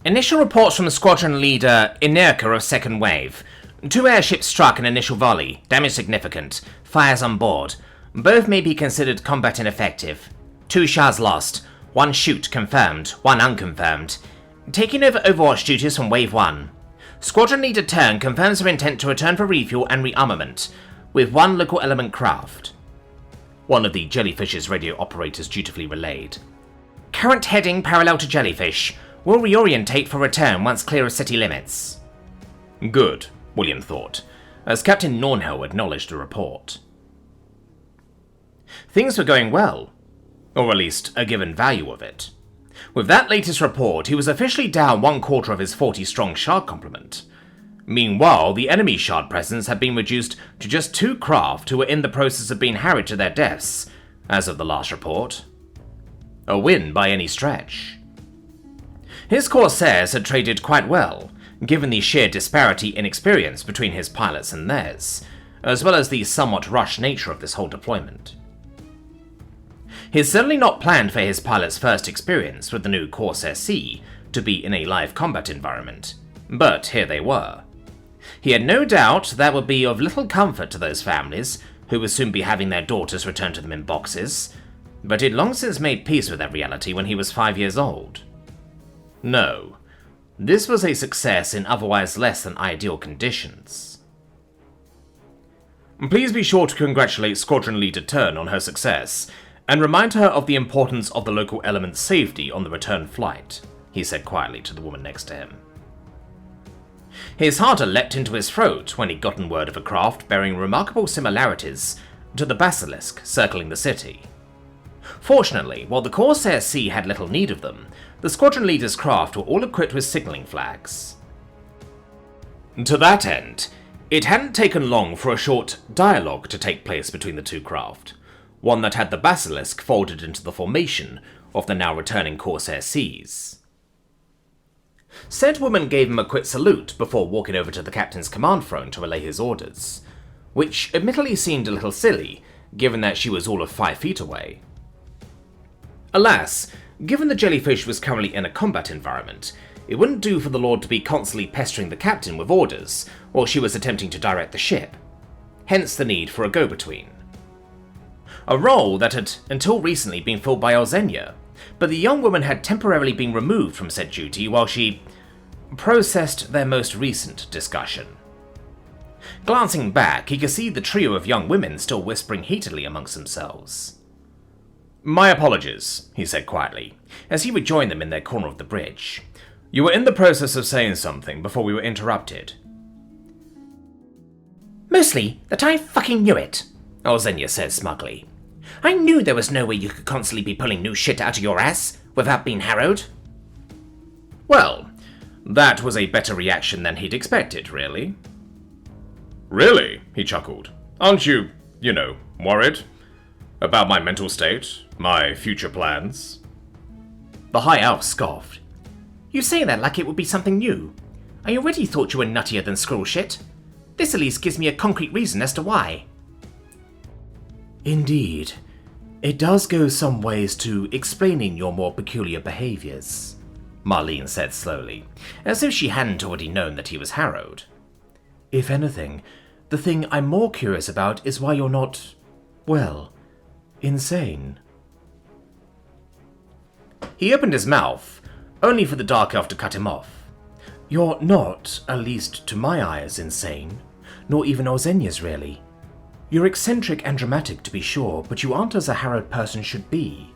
Initial reports from Squadron Leader Inerka of 2nd Wave. 2 airships struck an initial volley. Damage significant. Fires on board. Both may be considered combat ineffective. 2 shards lost. 1 shoot confirmed. 1 unconfirmed. Taking over Overwatch duties from Wave 1. Squadron Leader Turn confirms her intent to return for refuel and rearmament, with 1 local element craft. One of the Jellyfish's radio operators dutifully relayed. Current heading parallel to Jellyfish. Will reorientate for return once clear of city limits. Good, William thought, as Captain Nornhill acknowledged the report. Things were going well, or at least a given value of it. With that latest report, he was officially down 1/4 of his 40-strong shard complement. Meanwhile, the enemy shard presence had been reduced to just 2 craft who were in the process of being harried to their deaths, as of the last report. A win by any stretch. His Corsairs had traded quite well, given the sheer disparity in experience between his pilots and theirs, as well as the somewhat rushed nature of this whole deployment. He had certainly not planned for his pilot's first experience with the new Corsair C to be in a live combat environment, but here they were. He had no doubt that would be of little comfort to those families who would soon be having their daughters returned to them in boxes, but he'd long since made peace with that reality when he was 5 years old. No, this was a success in otherwise less than ideal conditions. Please be sure to congratulate Squadron Leader Turn on her success, and remind her of the importance of the local element's safety on the return flight, he said quietly to the woman next to him. His heart leapt into his throat when he'd gotten word of a craft bearing remarkable similarities to the Basilisk circling the city. Fortunately, while the Corsair C had little need of them, the squadron leader's craft were all equipped with signalling flags. To that end, it hadn't taken long for a short dialogue to take place between the 2 craft, one that had the Basilisk folded into the formation of the now returning Corsair Cs. Said woman gave him a quick salute before walking over to the captain's command throne to relay his orders, which admittedly seemed a little silly, given that she was all of 5 feet away. Alas, given the Jellyfish was currently in a combat environment, it wouldn't do for the Lord to be constantly pestering the captain with orders while she was attempting to direct the ship, hence the need for a go-between. A role that had until recently been filled by Alzenia, but the young woman had temporarily been removed from said duty while she processed their most recent discussion. Glancing back, he could see the trio of young women still whispering heatedly amongst themselves. "My apologies," he said quietly, as he rejoined them in their corner of the bridge. "You were in the process of saying something before we were interrupted." "Mostly that I fucking knew it," Alzenia said smugly. "I knew there was no way you could constantly be pulling new shit out of your ass without being harrowed." Well, that was a better reaction than he'd expected, really. "Really?" he chuckled. "Aren't you, worried? About my mental state? My future plans?" The High Elf scoffed. "You say that like it would be something new. I already thought you were nuttier than squirrel shit. This at least gives me a concrete reason as to why." "Indeed. It does go some ways to explaining your more peculiar behaviors," Marlene said slowly, as if she hadn't already known that he was harrowed. "If anything, the thing I'm more curious about is why you're not, well, insane." He opened his mouth, only for the Dark Elf to cut him off. "You're not, at least to my eyes, insane. Nor even Alzenia's, really. You're eccentric and dramatic, to be sure, but you aren't as a harrowed person should be."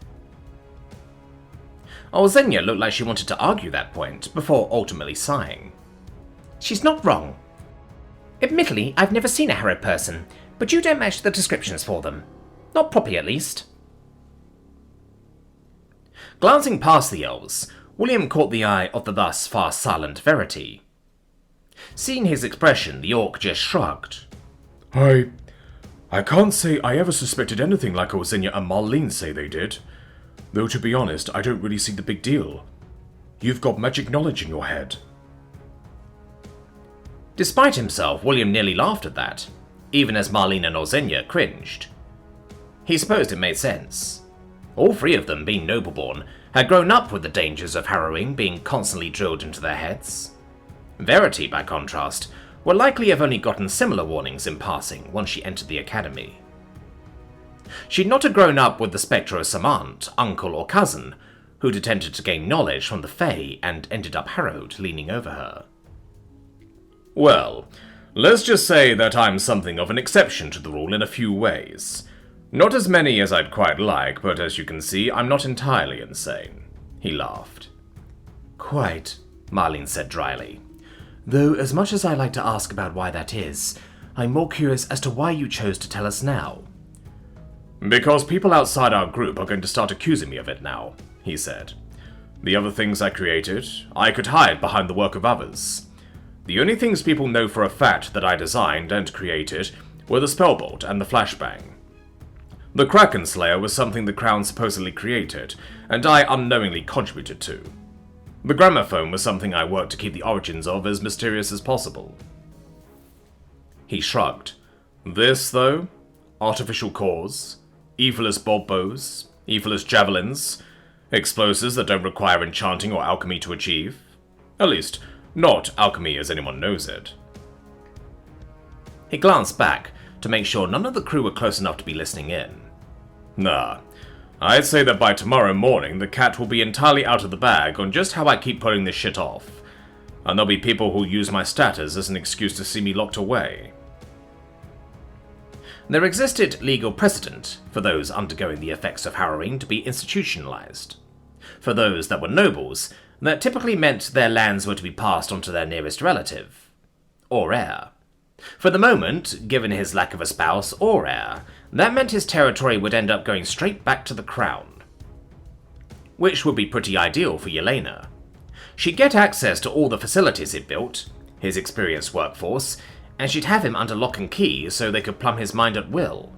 Alzenia looked like she wanted to argue that point, before ultimately sighing. "She's not wrong. Admittedly, I've never seen a harrowed person, but you don't match the descriptions for them. Not properly, at least." Glancing past the elves, William caught the eye of the thus far silent Verity. Seeing his expression, the orc just shrugged. I can't say I ever suspected anything like Alzenia and Marlene say they did. Though to be honest, I don't really see the big deal. You've got magic knowledge in your head." Despite himself, William nearly laughed at that, even as Marlene and Alzenia cringed. He supposed it made sense. All 3 of them, being noble-born, had grown up with the dangers of harrowing being constantly drilled into their heads. Verity, by contrast, would likely have only gotten similar warnings in passing once she entered the academy. She'd not have grown up with the spectre of some aunt, uncle, or cousin who'd attempted to gain knowledge from the Fae and ended up harrowed leaning over her. Well, let's just say that I'm something of an exception to the rule in a few ways. Not as many as I'd quite like, but as you can see, I'm not entirely insane. He laughed. Quite, Marlene said dryly. Though as much as I like to ask about why that is, I'm more curious as to why you chose to tell us now. Because people outside our group are going to start accusing me of it now, he said. The other things I created, I could hide behind the work of others. The only things people know for a fact that I designed and created were the Spellbolt and the Flashbang. The Kraken Slayer was something the Crown supposedly created, and I unknowingly contributed to. The Gramophone was something I worked to keep the origins of as mysterious as possible. He shrugged. This, though? Artificial cores? Evilest bob bows? Evilest javelins? Explosives that don't require enchanting or alchemy to achieve? At least, not alchemy as anyone knows it. He glanced back to make sure none of the crew were close enough to be listening in. Nah, I'd say that by tomorrow morning the cat will be entirely out of the bag on just how I keep putting this shit off. And there'll be people who'll use my status as an excuse to see me locked away. There existed legal precedent for those undergoing the effects of harrowing to be institutionalized. For those that were nobles, that typically meant their lands were to be passed on to their nearest relative, or heir. For the moment, given his lack of a spouse or heir, that meant his territory would end up going straight back to the crown. Which would be pretty ideal for Yelena. She'd get access to all the facilities he'd built, his experienced workforce, and she'd have him under lock and key so they could plumb his mind at will.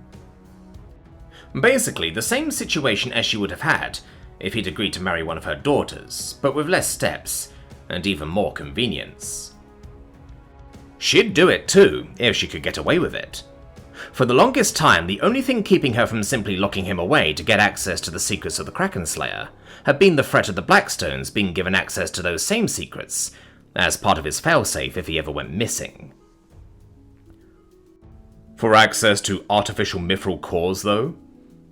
Basically, the same situation as she would have had if he'd agreed to marry one of her daughters, but with less steps, and even more convenience. She'd do it too, if she could get away with it. For the longest time, the only thing keeping her from simply locking him away to get access to the secrets of the Kraken Slayer had been the threat of the Blackstones being given access to those same secrets, as part of his failsafe if he ever went missing. For access to artificial mithril cores, though,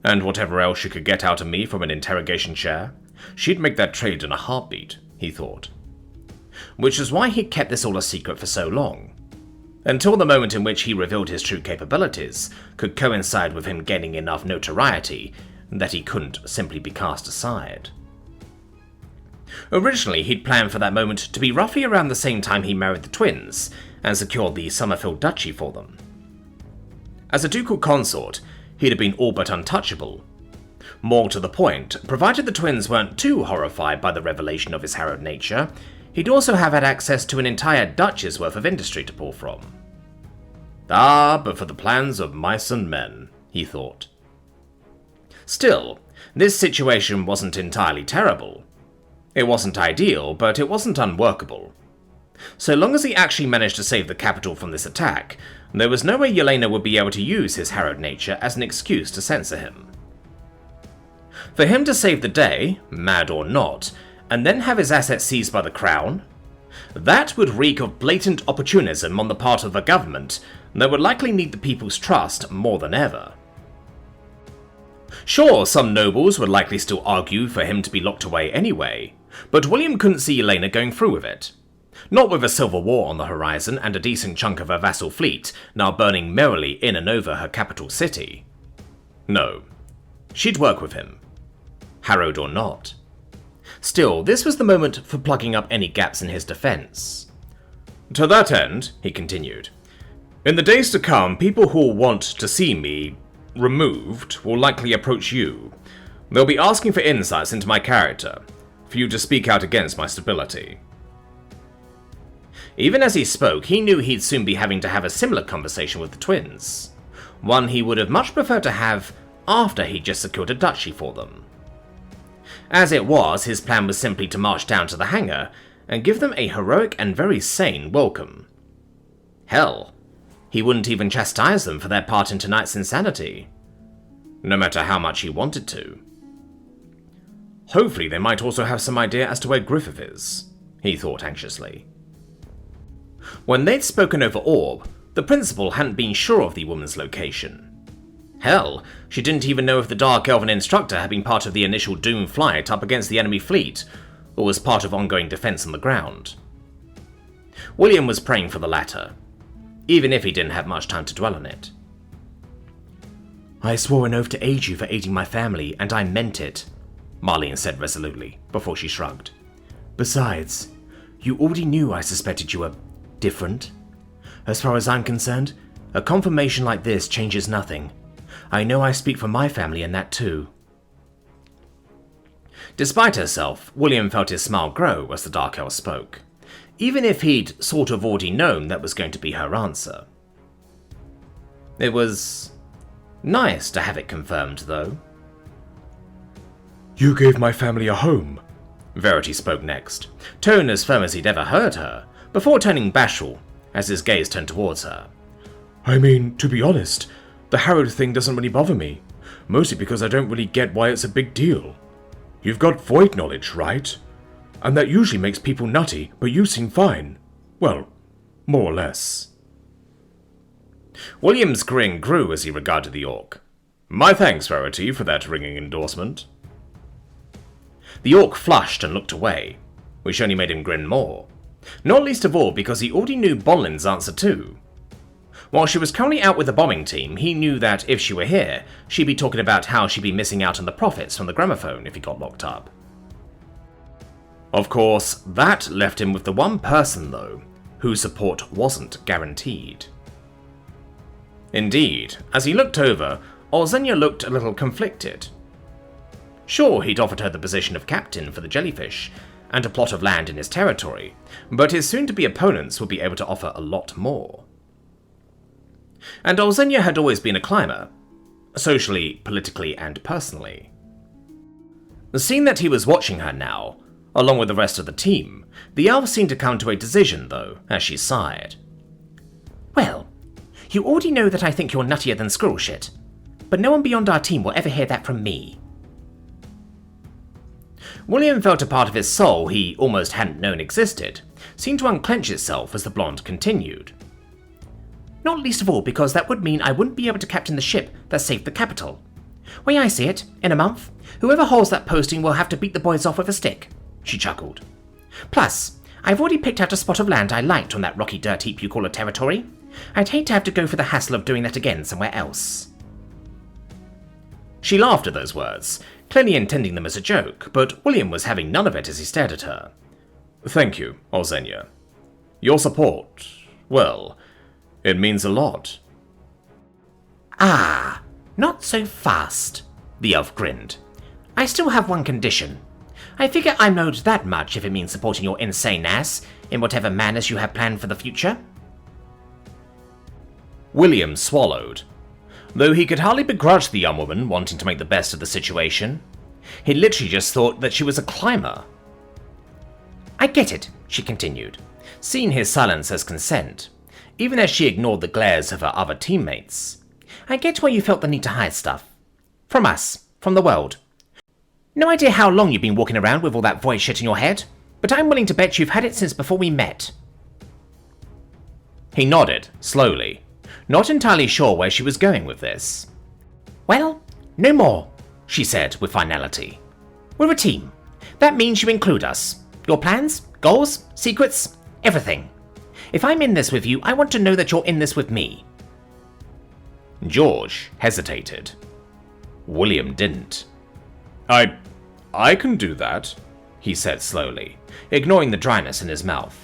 and whatever else she could get out of me from an interrogation chair, she'd make that trade in a heartbeat, he thought. Which is why he'd kept this all a secret for so long, until the moment in which he revealed his true capabilities could coincide with him gaining enough notoriety that he couldn't simply be cast aside. Originally, he'd planned for that moment to be roughly around the same time he married the twins and secured the Summerfield Duchy for them. As a ducal consort, he'd have been all but untouchable. More to the point, provided the twins weren't too horrified by the revelation of his harrowed nature, he'd also have had access to an entire duchy's worth of industry to pull from. Ah, but for the plans of mice and men, he thought. Still, this situation wasn't entirely terrible. It wasn't ideal, but it wasn't unworkable. So long as he actually managed to save the capital from this attack, there was no way Yelena would be able to use his harrowed nature as an excuse to censor him. For him to save the day, mad or not, and then have his assets seized by the crown, that would reek of blatant opportunism on the part of the government that would likely need the people's trust more than ever. Sure, some nobles would likely still argue for him to be locked away anyway, but William couldn't see Yelena going through with it. Not with a civil war on the horizon and a decent chunk of her vassal fleet now burning merrily in and over her capital city. No, she'd work with him, harrowed or not. Still, this was the moment for plugging up any gaps in his defense. To that end, he continued, in the days to come, people who will want to see me removed will likely approach you. They'll be asking for insights into my character, for you to speak out against my stability. Even as he spoke, he knew he'd soon be having to have a similar conversation with the twins, one he would have much preferred to have after he'd just secured a duchy for them. As it was, his plan was simply to march down to the hangar and give them a heroic and very sane welcome. Hell, he wouldn't even chastise them for their part in tonight's insanity, no matter how much he wanted to. Hopefully they might also have some idea as to where Griffith is, he thought anxiously. When they'd spoken over Orb, the principal hadn't been sure of the woman's location. Hell, she didn't even know if the Dark Elven instructor had been part of the initial doomed flight up against the enemy fleet, or was part of ongoing defense on the ground. William was praying for the latter, even if he didn't have much time to dwell on it. I swore an oath to aid you for aiding my family, and I meant it, Marlene said resolutely, before she shrugged. Besides, you already knew I suspected you were different. As far as I'm concerned, a confirmation like this changes nothing. I know I speak for my family in that too. Despite herself, William felt his smile grow as the Dark Elf spoke, even if he'd sort of already known that was going to be her answer. It was nice to have it confirmed, though. You gave my family a home, Verity spoke next, tone as firm as he'd ever heard her, before turning bashful as his gaze turned towards her. I mean, to be honest, the harrowed thing doesn't really bother me, mostly because I don't really get why it's a big deal. You've got void knowledge, right? And that usually makes people nutty, but you seem fine. Well, more or less. William's grin grew as he regarded the orc. My thanks, Verity, for that ringing endorsement. The orc flushed and looked away, which only made him grin more. Not least of all because he already knew Bonlin's answer too. While she was currently out with the bombing team, he knew that if she were here, she'd be talking about how she'd be missing out on the profits from the gramophone if he got locked up. Of course, that left him with the one person, though, whose support wasn't guaranteed. Indeed, as he looked over, Olzenia looked a little conflicted. Sure, he'd offered her the position of captain for the jellyfish, and a plot of land in his territory, but his soon-to-be opponents would be able to offer a lot more. And Olzenia had always been a climber, socially, politically, and personally. Seeing that he was watching her now, along with the rest of the team, the elf seemed to come to a decision, though, as she sighed. Well, you already know that I think you're nuttier than squirrel shit, but no one beyond our team will ever hear that from me. William felt a part of his soul he almost hadn't known existed seemed to unclench itself as the blonde continued. Not least of all because that would mean I wouldn't be able to captain the ship that saved the capital. Way I see it, in a month, whoever holds that posting will have to beat the boys off with a stick, she chuckled. Plus, I've already picked out a spot of land I liked on that rocky dirt heap you call a territory. I'd hate to have to go for the hassle of doing that again somewhere else. She laughed at those words, clearly intending them as a joke, but William was having none of it as he stared at her. Thank you, Olzenia. Your support, well, it means a lot. Ah, not so fast, the elf grinned. I still have one condition. I figure I'm owed that much if it means supporting your insane ass in whatever manners you have planned for the future. William swallowed. Though he could hardly begrudge the young woman wanting to make the best of the situation. He literally just thought that she was a climber. I get it, she continued, seeing his silence as consent, even as she ignored the glares of her other teammates. I get why you felt the need to hide stuff. From us, from the world. No idea how long you've been walking around with all that void shit in your head, but I'm willing to bet you've had it since before we met. He nodded, slowly, not entirely sure where she was going with this. Well, no more, she said with finality. We're a team. That means you include us. Your plans, goals, secrets, everything. If I'm in this with you, I want to know that you're in this with me. George hesitated. William didn't. I can do that, he said slowly, ignoring the dryness in his mouth.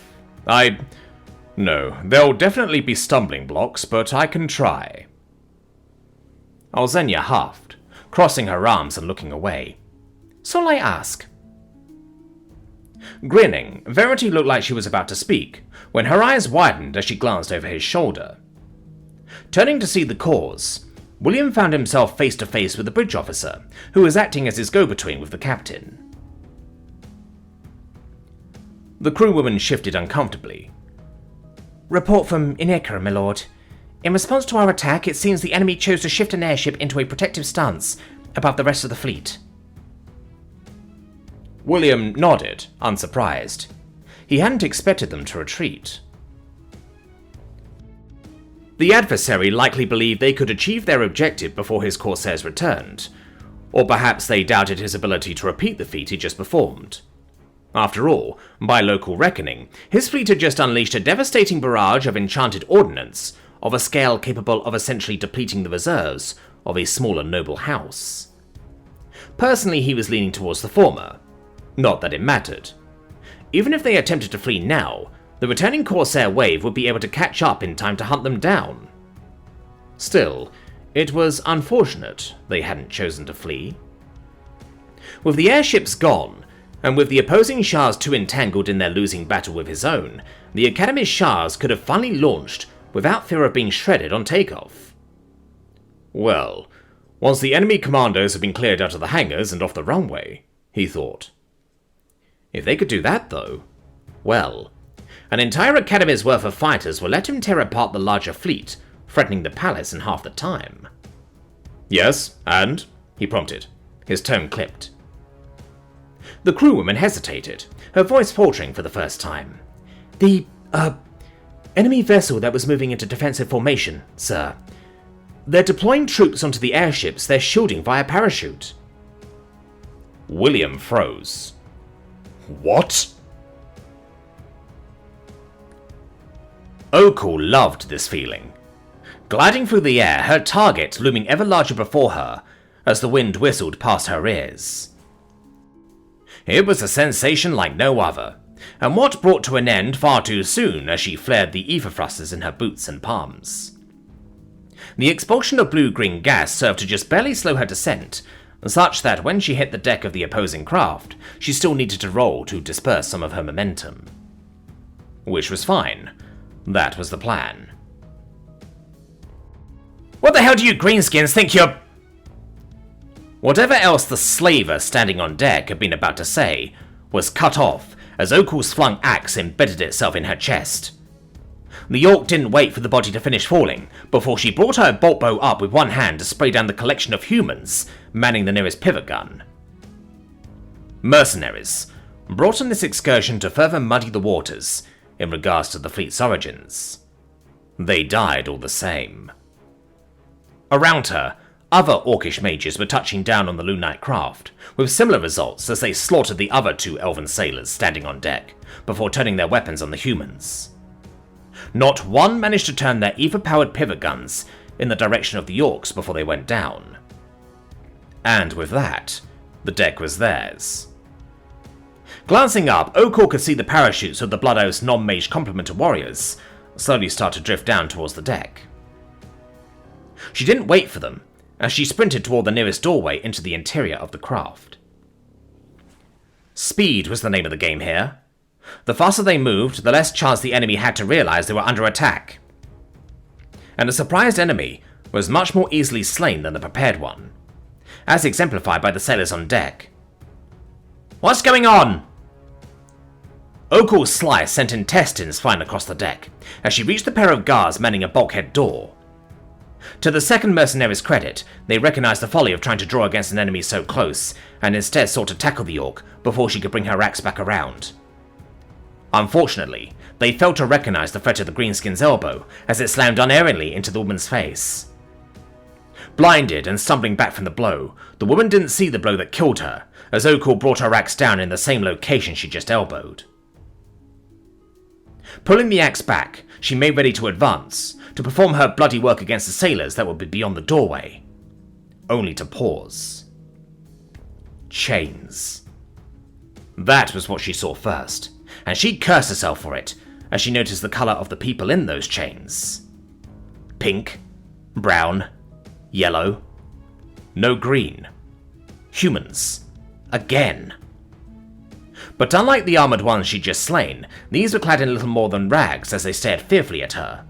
No, there'll definitely be stumbling blocks, but I can try. Olzenia huffed, crossing her arms and looking away. So'll I ask? Grinning, Verity looked like she was about to speak, when her eyes widened as she glanced over his shoulder. Turning to see the cause, William found himself face to face with the bridge officer, who was acting as his go-between with the captain. The crewwoman shifted uncomfortably. Report from Inekra, my lord. In response to our attack, it seems the enemy chose to shift an airship into a protective stance above the rest of the fleet. William nodded, unsurprised. He hadn't expected them to retreat. The adversary likely believed they could achieve their objective before his corsairs returned, or perhaps they doubted his ability to repeat the feat he just performed. After all, by local reckoning, his fleet had just unleashed a devastating barrage of enchanted ordnance of a scale capable of essentially depleting the reserves of a smaller noble house. Personally, he was leaning towards the former. Not that it mattered. Even if they attempted to flee now, the returning Corsair wave would be able to catch up in time to hunt them down. Still, it was unfortunate they hadn't chosen to flee. With the airships gone, and with the opposing Shahs too entangled in their losing battle with his own, the Academy's Shahs could have finally launched without fear of being shredded on takeoff. Well, once the enemy commandos had been cleared out of the hangars and off the runway, he thought. If they could do that, though, well, an entire academy's worth of fighters will let him tear apart the larger fleet, threatening the palace in half the time. Yes, and? He prompted. His tone clipped. The crewwoman hesitated, her voice faltering for the first time. The, enemy vessel that was moving into defensive formation, sir. They're deploying troops onto the airships they're shielding via parachute. William froze. What? Okul loved this feeling. Gliding through the air, her target looming ever larger before her, as the wind whistled past her ears. It was a sensation like no other, and what brought to an end far too soon as she flared the ether thrusters in her boots and palms. The expulsion of blue-green gas served to just barely slow her descent, such that when she hit the deck of the opposing craft, she still needed to roll to disperse some of her momentum. Which was fine. That was the plan. What the hell do you greenskins think you're... Whatever else the slaver standing on deck had been about to say was cut off as Okul's flung axe embedded itself in her chest. The York didn't wait for the body to finish falling before she brought her bolt bow up with one hand to spray down the collection of humans manning the nearest pivot gun. Mercenaries, brought on this excursion to further muddy the waters in regards to the fleet's origins. They died all the same. Around her, other orcish mages were touching down on the Lunite craft, with similar results as they slaughtered the other two elven sailors standing on deck, before turning their weapons on the humans. Not one managed to turn their ether-powered pivot guns in the direction of the orcs before they went down. And with that, the deck was theirs. Glancing up, Okul could see the parachutes of the Blood Oath's non-mage complement of warriors slowly start to drift down towards the deck. She didn't wait for them, as she sprinted toward the nearest doorway into the interior of the craft. Speed was the name of the game here. The faster they moved, the less chance the enemy had to realize they were under attack. And a surprised enemy was much more easily slain than the prepared one, as exemplified by the sailors on deck. What's going on? Okul's slice sent intestines flying across the deck, as she reached the pair of guards manning a bulkhead door. To the second mercenary's credit, they recognized the folly of trying to draw against an enemy so close, and instead sought to tackle the orc before she could bring her axe back around. Unfortunately, they failed to recognize the threat of the greenskin's elbow as it slammed unerringly into the woman's face. Blinded and stumbling back from the blow, the woman didn't see the blow that killed her, as Okul brought her axe down in the same location she just elbowed. Pulling the axe back, she made ready to advance, to perform her bloody work against the sailors that would be beyond the doorway, only to pause. Chains. That was what she saw first, and she cursed herself for it as she noticed the colour of the people in those chains. Pink, brown, yellow, no green. Humans. Again. But unlike the armoured ones she'd just slain, these were clad in little more than rags as they stared fearfully at her.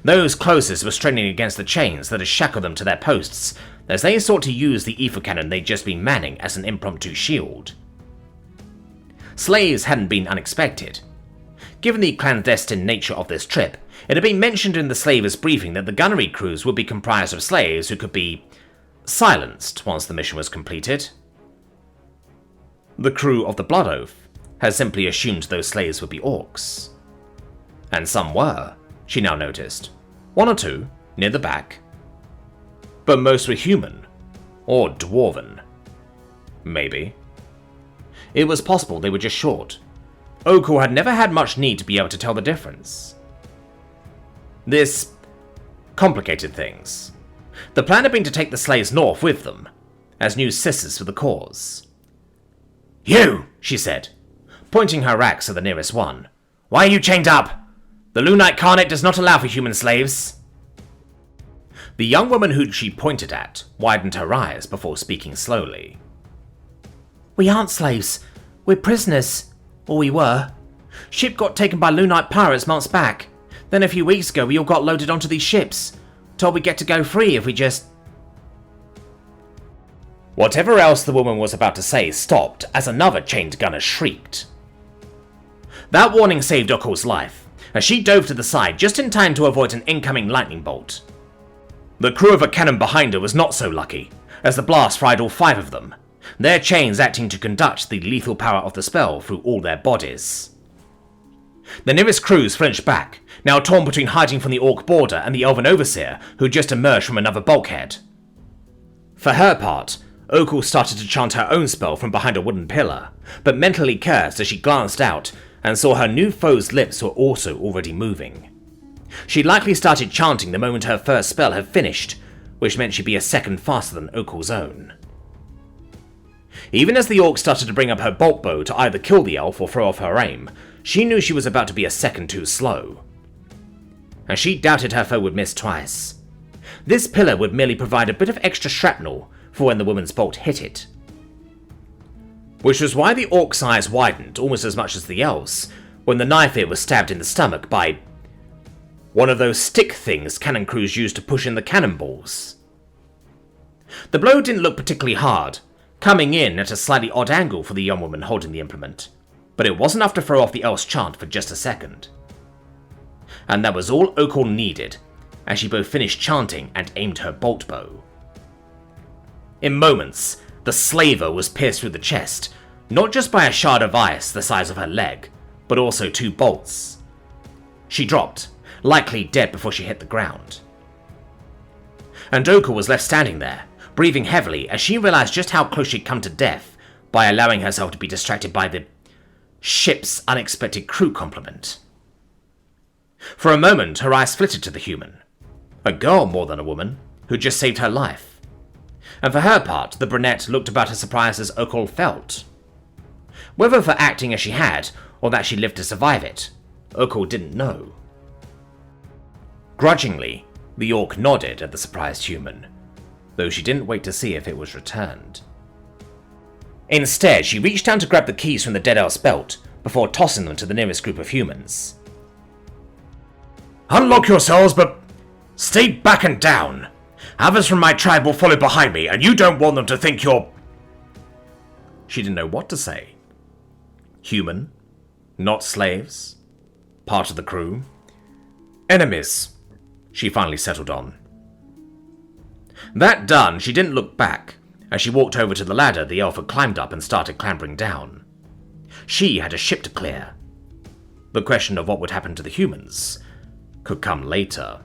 Those closest were straining against the chains that had shackled them to their posts as they sought to use the ether cannon they'd just been manning as an impromptu shield. Slaves hadn't been unexpected. Given the clandestine nature of this trip, it had been mentioned in the slavers' briefing that the gunnery crews would be comprised of slaves who could be silenced once the mission was completed. The crew of the Blood Oath had simply assumed those slaves would be orcs. And some were, she now noticed. 1 or 2, near the back. But most were human, or dwarven. Maybe. It was possible they were just short. Oko had never had much need to be able to tell the difference. This complicated things. The plan had been to take the slaves north with them, as new sisters for the cause. "You!" she said, pointing her axe at the nearest one. "Why are you chained up? The Lunite Carnate does not allow for human slaves." The young woman who she pointed at widened her eyes before speaking slowly. "We aren't slaves. We're prisoners. Or we were. Ship got taken by Lunite pirates months back. Then a few weeks ago we all got loaded onto these ships. Told we'd get to go free if we just..." Whatever else the woman was about to say stopped as another chained gunner shrieked. That warning saved Oko's life, as she dove to the side just in time to avoid an incoming lightning bolt. The crew of a cannon behind her was not so lucky, as the blast fried all 5 of them, their chains acting to conduct the lethal power of the spell through all their bodies. The nearest crews flinched back, now torn between hiding from the Orc border and the Elven Overseer, who had just emerged from another bulkhead. For her part, Oko started to chant her own spell from behind a wooden pillar, but mentally cursed as she glanced out and saw her new foe's lips were also already moving. She'd likely started chanting the moment her first spell had finished, which meant she'd be a second faster than Oko's own. Even as the Orc started to bring up her bolt bow to either kill the elf or throw off her aim, she knew she was about to be a second too slow. And she doubted her foe would miss twice. This pillar would merely provide a bit of extra shrapnel for when the woman's bolt hit it. Which was why the Orc's eyes widened almost as much as the elf's when the knife hit was stabbed in the stomach by one of those stick things cannon crews used to push in the cannonballs. The blow didn't look particularly hard, coming in at a slightly odd angle for the young woman holding the implement, but it was enough to throw off the elf's chant for just a second. And that was all Oko needed, as she both finished chanting and aimed her bolt bow. In moments, the slaver was pierced through the chest, not just by a shard of ice the size of her leg, but also 2 bolts. She dropped, likely dead before she hit the ground. And Oko was left standing there, breathing heavily as she realized just how close she'd come to death by allowing herself to be distracted by the ship's unexpected crew complement. For a moment, her eyes flitted to the human, a girl more than a woman, who just saved her life. And for her part, the brunette looked about as surprised as Oko felt. Whether for acting as she had, or that she lived to survive it, Oko didn't know. Grudgingly, the Orc nodded at the surprised human, though she didn't wait to see if it was returned. Instead, she reached down to grab the keys from the dead elf's belt, before tossing them to the nearest group of humans. "Unlock yourselves, but stay back and down. Others from my tribe will follow behind me, and you don't want them to think you're..." She didn't know what to say. Human? Not slaves? Part of the crew? Enemies, she finally settled on. That done, she didn't look back, as she walked over to the ladder the elf had climbed up and started clambering down. She had a ship to clear. The question of what would happen to the humans could come later.